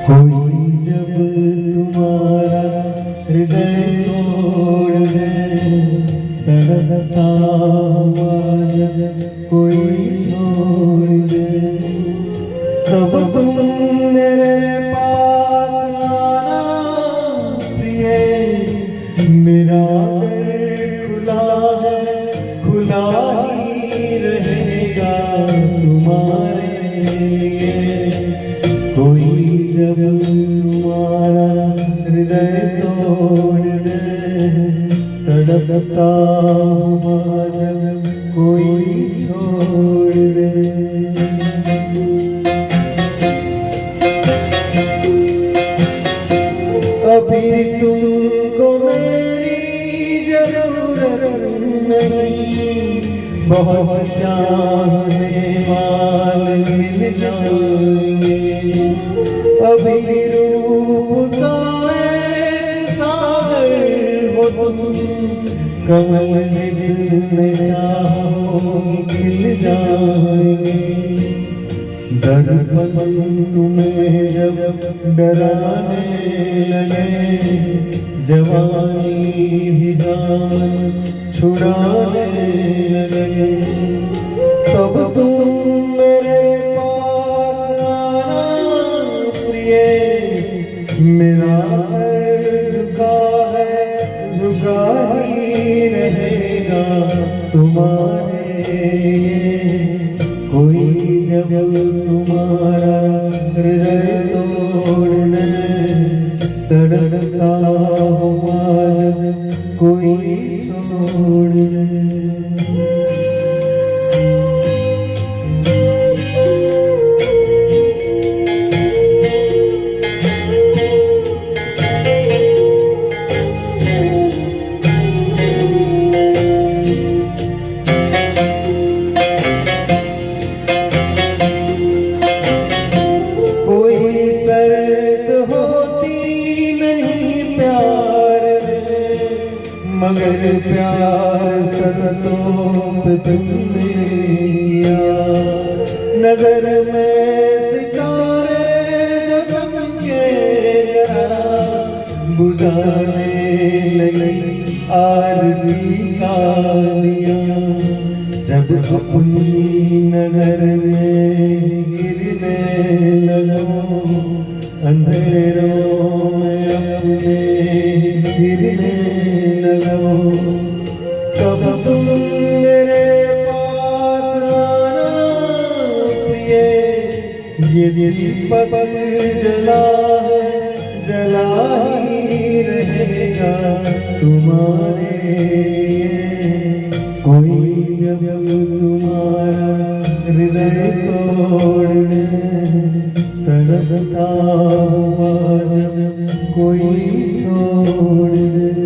कोई जब तुम्हारा हृदय तोड़ दे, तड़पता हुआ जब कोई छोड़ दे, तब तुम मेरे पास आना प्रिय। मेरा दिल खुला है, खुला ही रहेगा तुम्हारे लिए। कोई जब तुम्हारा हृदय तोड़ दे, तड़पता हुआ जब कोई छोड़ दे। अभी तुमको मेरी जरूरत नहीं, बहुत चाहने वाले मिल जाएंगे। अभी रूप का सागर हो तुम, कमल दिल में चाहोगे खिल जाएंगे। दर्पण तुम्हें जब डराने लगे, जवानी भी दामन छुड़ाने लगे, तब तुम मेरे पास आना प्रिय। मेरा सर झुका है, झुका ही रहेगा तुम्हारे लिए। कोई जब तुम्हारा हृदय तोड़ दे, तड़पता हुआ जब कोई छोड़ दे। मगर प्यार सजदों पे तुमने दिया। नजर में सितारे जो चमके बुझाने लगी आरती का दिया। जब अपनी नजर में गिरने लगो, अंधेरों में अपने गिरने लगो, तब तुम मेरे पास आना प्रिय। ये दीपक जला है, जला ही रहेगा तुम्हारे लिए। कोई जब तुम्हारा हृदय तोड़ दे, तड़पता हुआ जब कोई छोड़ दे।